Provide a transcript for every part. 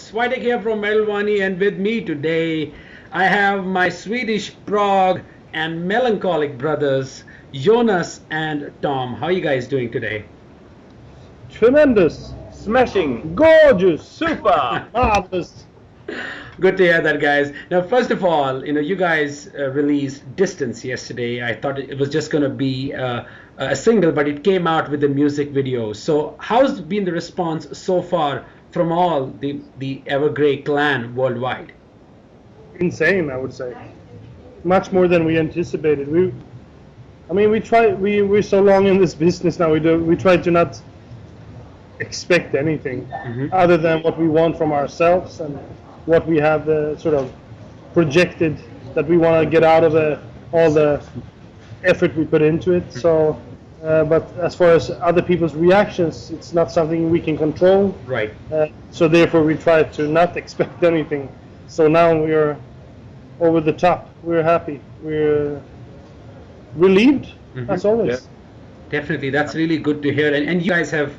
folks, Vitek here from Wani, and with me today I have my Swedish prog and melancholic brothers Jonas and Tom. How are you guys doing today? Tremendous, smashing, gorgeous, super, marvelous. Good to hear that, guys. Now, first of all, you guys released Distance yesterday. I thought it was just going to be a single, but it came out with the music video. So how's been the response so far from all the Evergrey clan worldwide? Insane, I would say. Much more than we anticipated. We're so long in this business now. We try to not expect anything other than what we want from ourselves and what we have sort of projected that we want to get out of all the effort we put into it. So, but as far as other people's reactions, it's not something we can control. Right. So therefore, we try to not expect anything. So now we are over the top. We're happy. We're relieved, as always. Yeah. Definitely, that's really good to hear. And you guys have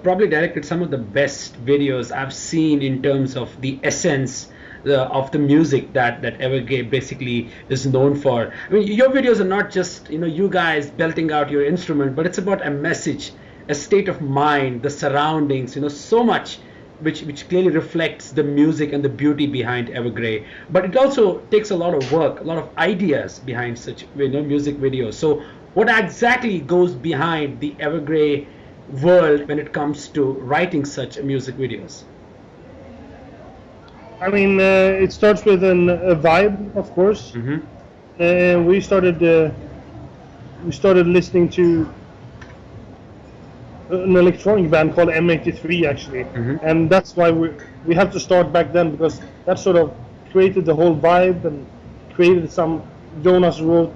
probably directed some of the best videos I've seen in terms of the essence of the music that Evergrey basically is known for. I mean, your videos are not just you guys belting out your instrument, but it's about a message, a state of mind, the surroundings, so much which clearly reflects the music and the beauty behind Evergrey. But it also takes a lot of work, a lot of ideas behind such music videos. So what exactly goes behind the Evergrey world when it comes to writing such music videos? I mean, it starts with a vibe, of course. We started listening to an electronic band called M83 actually, and that's why we have to start back then, because that sort of created the whole vibe and created some. Jonas wrote,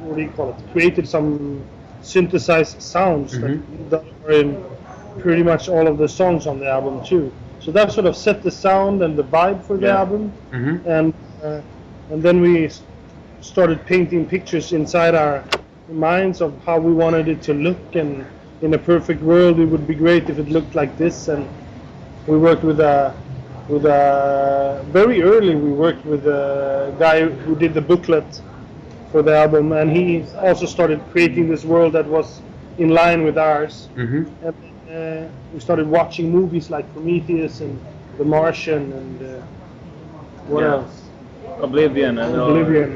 what do you call it? Created some synthesized sounds that are in pretty much all of the songs on the album too. So that sort of set the sound and the vibe for the album, and then we started painting pictures inside our minds of how we wanted it to look, and in a perfect world it would be great if it looked like this. And we worked with very early we worked with a guy who did the booklet for the album, and he also started creating this world that was in line with ours. And we started watching movies like Prometheus and The Martian and what else? Oblivion and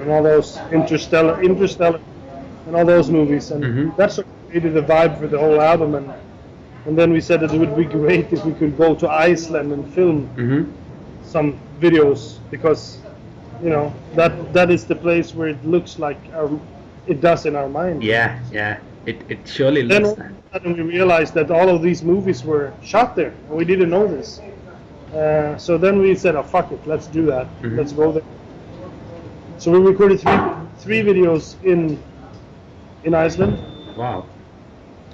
all those Interstellar and all those movies, and that sort of created the vibe for the whole album. And then we said that it would be great if we could go to Iceland and film some videos, because that is the place where it looks like it does in our mind. Yeah, it surely looks that. And we realized that all of these movies were shot there, and we didn't know this. So then we said, "Oh, fuck it, let's do that. Let's go there." So we recorded three videos in Iceland. Wow.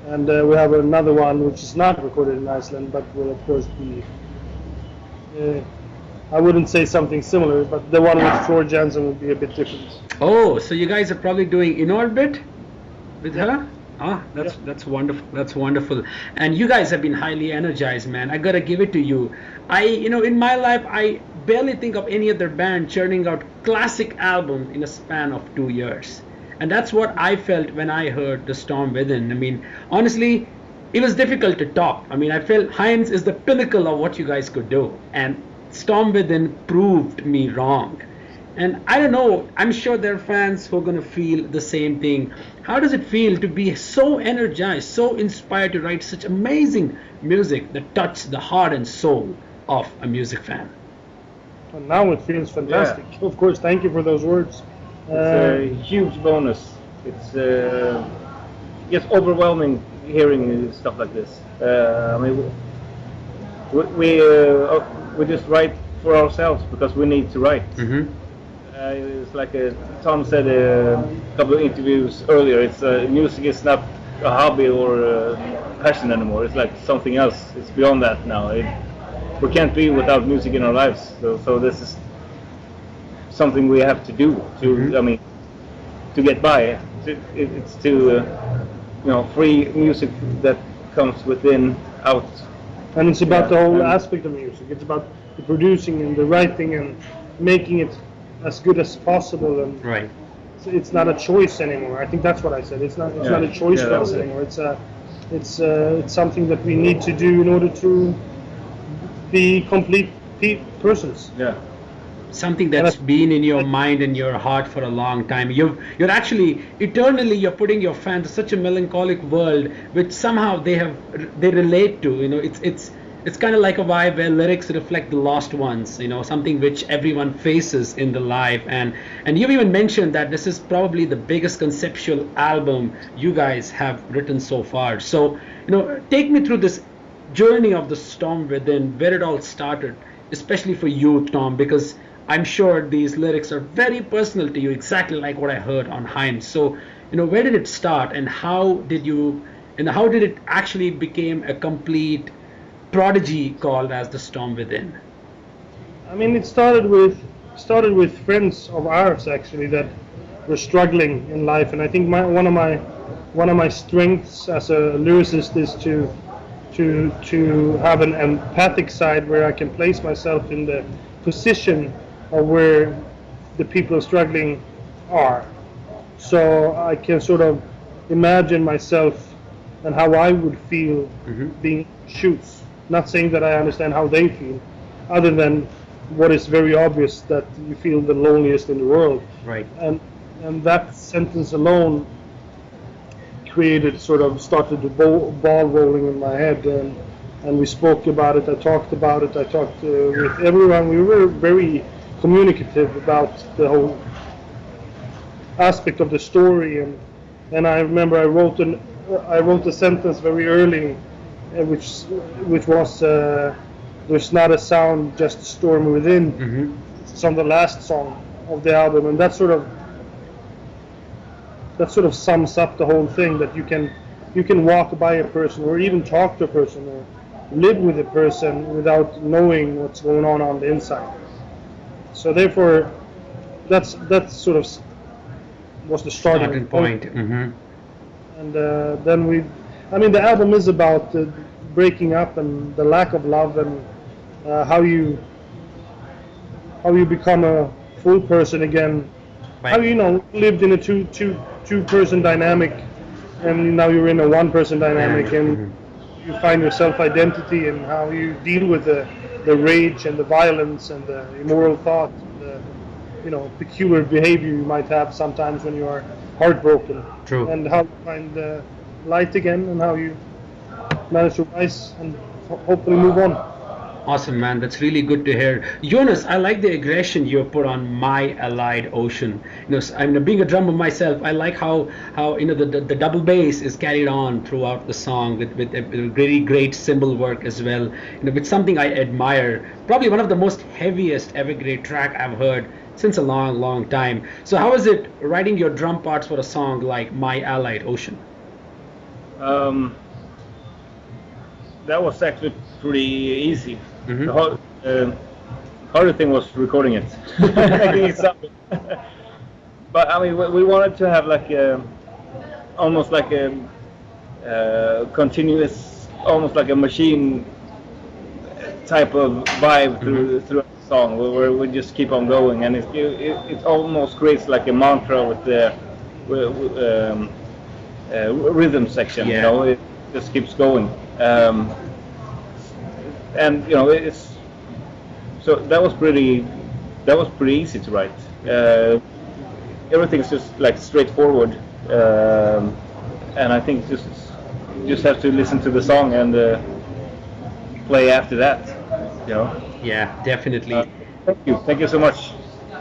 And we have another one which is not recorded in Iceland, but will of course be. I wouldn't say something similar, but the one with Floor Jansen would be a bit different. Oh, so you guys are probably doing In Orbit with her? Ah, that's wonderful. That's wonderful. And you guys have been highly energized, man. I gotta give it to you. In my life, I barely think of any other band churning out classic albums in a span of 2 years. And that's what I felt when I heard The Storm Within. I mean, honestly, it was difficult to top. I mean, I felt Heinz is the pinnacle of what you guys could do. And Storm Within proved me wrong. And I don't know, I'm sure there are fans who are going to feel the same thing. How does it feel to be so energized, so inspired to write such amazing music that touches the heart and soul of a music fan? And now it feels fantastic. Yeah. Of course, thank you for those words. It's a huge bonus. It's just overwhelming hearing stuff like this. I mean, we just write for ourselves because we need to write. It's like Tom said a couple of interviews earlier. It's music is not a hobby or a passion anymore. It's like something else. It's beyond that now. We can't be without music in our lives. So this is something we have to do to get by. It's to free music that comes within, out, And it's about the whole aspect of music. It's about the producing and the writing and making it as good as possible. And Right. it's not a choice anymore. I think that's what I said. It's not a choice for us anymore. It's something that we need to do in order to be complete persons. Yeah. Something that's been in your mind and your heart for a long time. You're actually eternally you're putting your fans in such a melancholic world, which somehow they relate to. It's kind of like a vibe where lyrics reflect the lost ones. Something which everyone faces in the life. And you've even mentioned that this is probably the biggest conceptual album you guys have written so far. So take me through this journey of the Storm Within, where it all started, especially for you, Tom, because I'm sure these lyrics are very personal to you, exactly like what I heard on Heinz. So, where did it start, and how did it actually became a complete prodigy called as the Storm Within? I mean, it started with friends of ours actually that were struggling in life, and I think one of my strengths as a lyricist is to have an empathic side where I can place myself in the position of where the people struggling are. So I can sort of imagine myself and how I would feel being shoes. Not saying that I understand how they feel, other than what is very obvious, that you feel the loneliest in the world. Right. And that sentence alone started the ball rolling in my head, and we spoke about it. I talked about it. I talked with everyone. We were very communicative about the whole aspect of the story, and I remember I wrote a sentence very early, which was "There's not a sound, just a storm within." It's on the last song of the album, and that sort of sums up the whole thing, that you can walk by a person or even talk to a person or live with a person without knowing what's going on the inside. So therefore, that sort of was the starting point. And then the album is about breaking up and the lack of love, and how you become a full person again. Right. How lived in a two person dynamic, and now you're in a one person dynamic, and you find your self identity, and how you deal with the rage and the violence and the immoral thought, the peculiar behavior you might have sometimes when you are heartbroken. True. And how you find light again, and how you manage to rise and hopefully move on. Awesome, man. That's really good to hear. Jonas, I like the aggression you put on My Allied Ocean. I'm being a drummer myself. I like how the double bass is carried on throughout the song with a really great cymbal work as well. It's something I admire. Probably one of the most heaviest Evergrey track I've heard since a long, long time. So how is it writing your drum parts for a song like My Allied Ocean? That was actually pretty easy. The harder thing was recording it. Making it sound good. But I mean, we wanted to have almost like a continuous, almost like a machine type of vibe through the song, where we just keep on going, and it almost creates like a mantra with the rhythm section. Yeah. It just keeps going. And it's so that was pretty easy to write. Everything's just like straightforward, and I think just have to listen to the song and play after that. Yeah, definitely. Thank you so much.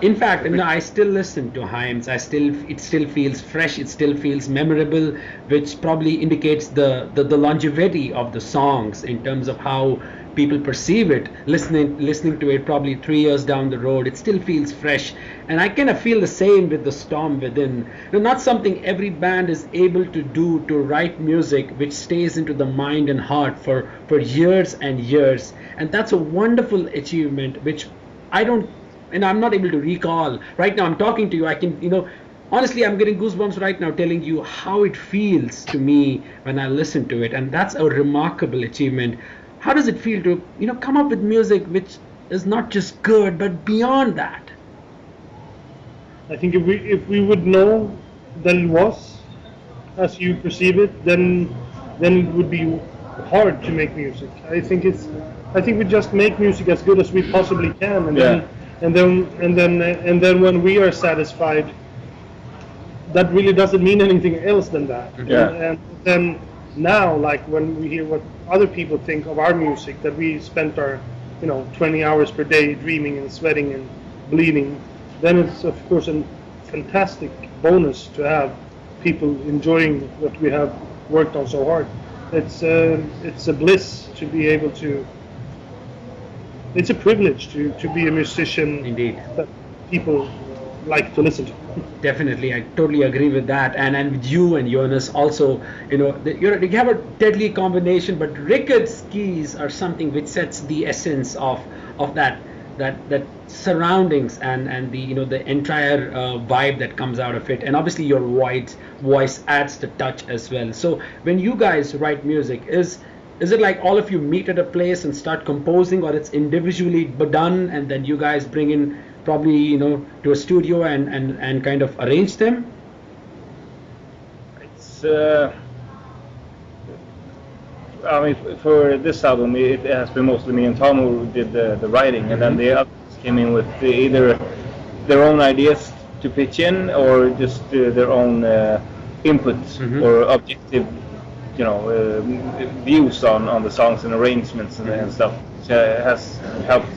In fact, I still listen to Heinz. It still feels fresh. It still feels memorable, which probably indicates the longevity of the songs in terms of how people perceive it. Listening to it probably 3 years down the road, it still feels fresh. And I kind of feel the same with the Storm Within. Not something every band is able to do, to write music which stays into the mind and heart for years and years. And that's a wonderful achievement, which I'm not able to recall. Right now I'm talking to you, I can, honestly, I'm getting goosebumps right now telling you how it feels to me when I listen to it. And that's a remarkable achievement. how does it feel to come up with music which is not just good but beyond that? I think if we would know that it was as you perceive it, then it would be hard to make music. I think we just make music as good as we possibly can, and then when we are satisfied, that really doesn't mean anything else than that. And then now, like when we hear what other people think of our music, that we spent our 20 hours per day dreaming and sweating and bleeding, then it's of course a fantastic bonus to have people enjoying what we have worked on so hard. It's a bliss to be able to. It's a privilege to be a musician. Indeed. That people like to listen to. Definitely, I totally agree with that. And with you and Jonas also, you have a deadly combination. But Rickard's keys are something which sets the essence of that surroundings and the entire vibe that comes out of it. And obviously your voice adds the touch as well. So when you guys write music, is it like all of you meet at a place and start composing, or it's individually done and then you guys bring in probably to a studio and kind of arrange them? It's I mean, for this album it has been mostly me and Tom who did the writing, and then the others came in with either their own ideas to pitch in or just their own input or objective views on the songs and arrangements and stuff. So it has helped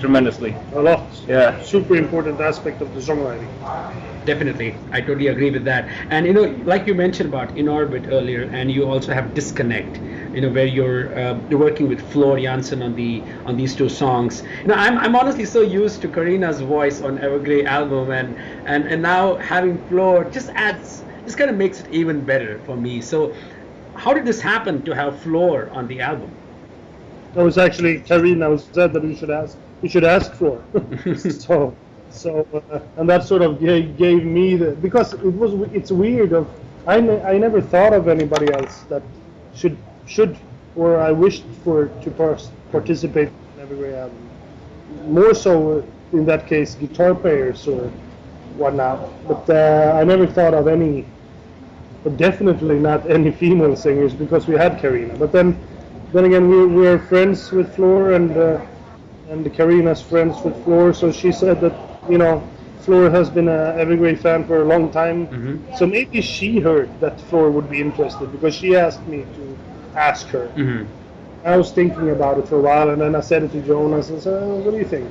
tremendously. A lot. Yeah. Super important aspect of the songwriting. Definitely, I totally agree with that. And like you mentioned about In Orbit earlier, and you also have Disconnect, where you're working with Floor Jansen on these two songs. I'm honestly so used to Karina's voice on Evergrey album, and now having Floor just kind of makes it even better for me. So, how did this happen to have Floor on the album? That was actually Karina who said that we should ask Floor. So and that sort of gave me because it's weird I never thought of anybody else that should or I wished for to participate in Evergrey album. More so in that case guitar players or whatnot. But I never thought of any, but definitely not any female singers because we had Karina. But then again we're friends with Floor and Karina's friends with Floor, so she said that Floor has been an Evergrey fan for a long time, so maybe she heard that Floor would be interested because she asked me to ask her. I was thinking about it for a while, and then I said it to Jonas and said, "What do you think?"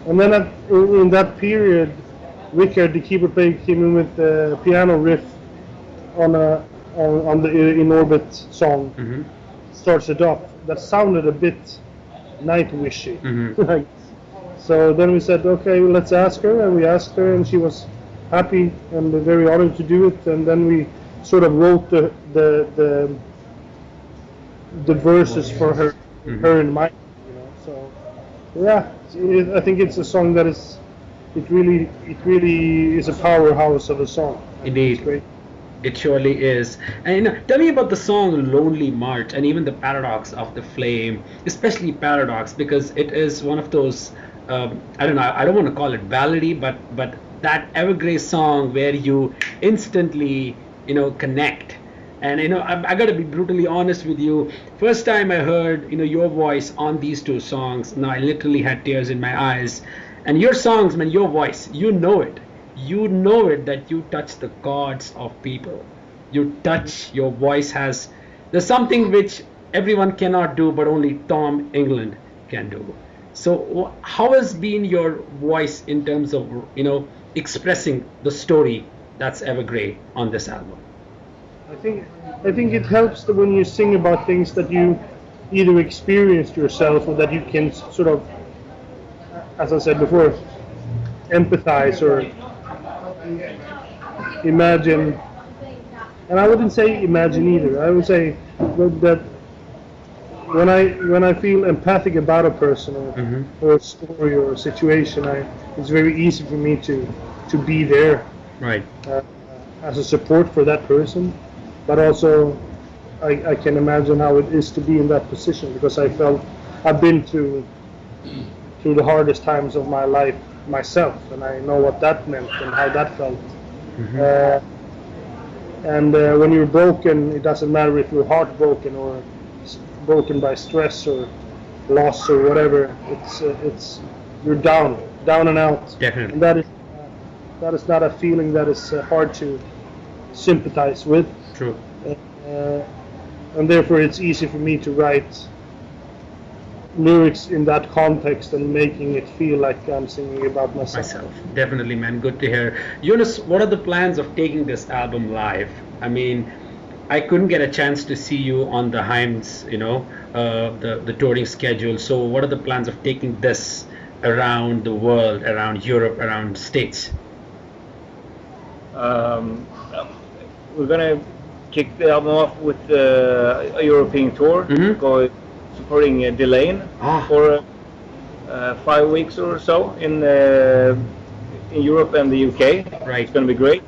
And then in that period, Rickard, the keyboard player, came in with the piano riff on the In Orbit song. Starts it off. That sounded a bit Nightwishy. So then we said, okay, well, let's ask her, and we asked her, and she was happy and very honored to do it. And then we sort of wrote the verses for her in mind. So yeah, I think it's a song that it really is a powerhouse of a song. Indeed. It's great. It surely is. And tell me about the song Lonely March and even the Paradox of the Flame, especially Paradox, because it is one of those, I don't know, I don't want to call it ballady, but that Evergrey song where you instantly, connect. And, I got to be brutally honest with you. First time I heard, your voice on these two songs, I literally had tears in my eyes. And your songs, man, your voice, you know it that you touch the chords of people. Your voice there's something which everyone cannot do but only Tom Englund can do. So how has been your voice in terms of expressing the story that's Evergrey on this album? I think it helps that when you sing about things that you either experienced yourself or that you can sort of, as I said before, empathize or imagine. And I wouldn't say imagine either. I would say that when I feel empathic about a person or a story or a situation, it's very easy for me to be there, right, as a support for that person, but also I can imagine how it is to be in that position, because I've been through the hardest times of my life myself, and I know what that meant and how that felt. And when you're broken, it doesn't matter if you're heartbroken or broken by stress or loss or whatever. It's you're down and out. Definitely. And that is not a feeling that is hard to sympathize with. True. And therefore, it's easy for me to write lyrics in that context and making it feel like I'm singing about myself. Definitely, man. Good to hear. Jonas, what are the plans of taking this album live? I mean, I couldn't get a chance to see you on the Heims, the touring schedule. So what are the plans of taking this around the world, around Europe, around States? We're gonna kick the album off with a European tour, supporting Delane for 5 weeks or so in Europe and the UK. Right. It's gonna be great.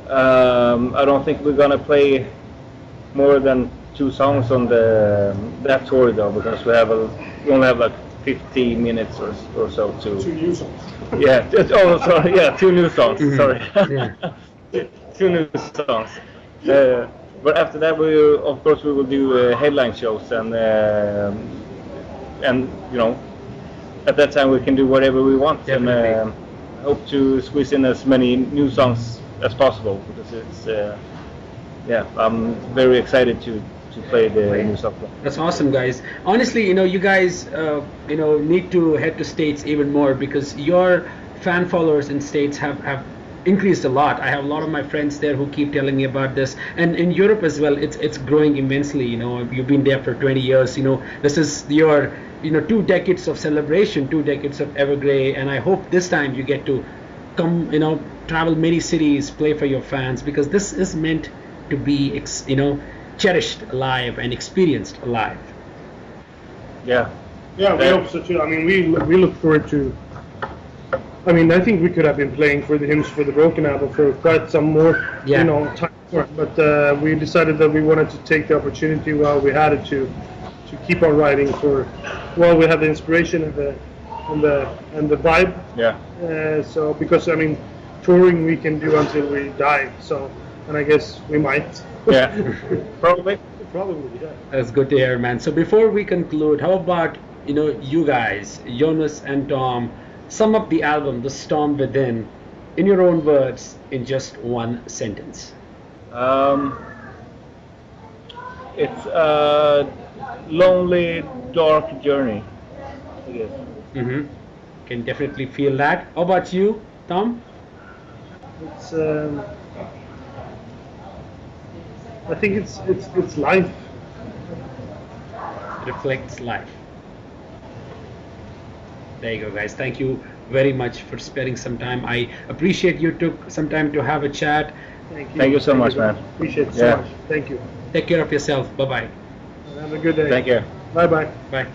I don't think we're gonna play more than 2 songs on that tour though, because we only have like 15 minutes or so to. 2 new songs. Yeah. Sorry. Yeah, 2 new songs. Sorry. Yeah. 2 new songs. But after that, we will do headline shows, and at that time we can do whatever we want. Definitely. And hope to squeeze in as many new songs as possible, because it's I'm very excited to play the new stuff. That's awesome, guys. Honestly, you guys, need to head to States even more, because your fan followers in States have increased a lot. I have a lot of my friends there who keep telling me about this, and in Europe as well. It's growing immensely. You've been there for 20 years. This is your 2 decades of celebration, 2 decades of Evergrey, and I hope this time you get to come, travel many cities, play for your fans, because this is meant to be cherished alive and experienced alive. Yeah, we hope so too. I mean, we look forward to. I mean, I think we could have been playing for the Hymns for the Broken album for quite some more, time. But we decided that we wanted to take the opportunity while we had it to keep on writing while we have the inspiration and the vibe. Yeah. So because touring we can do until we die. So, and I guess we might. Yeah. Probably. Probably, yeah. That's good to hear, man. So before we conclude, how about you guys, Jonas and Tom, sum up the album, The Storm Within, in your own words, in just 1 sentence. It's a lonely, dark journey, I guess. Can definitely feel that. How about you, Tom? It's I think it's life. Reflects life. There you go, guys. Thank you very much for spending some time. I appreciate you took some time to have a chat. Thank you so much, man. Appreciate it so much. Thank you. Take care of yourself. Bye-bye. Have a good day. Thank you. Bye-bye. Bye.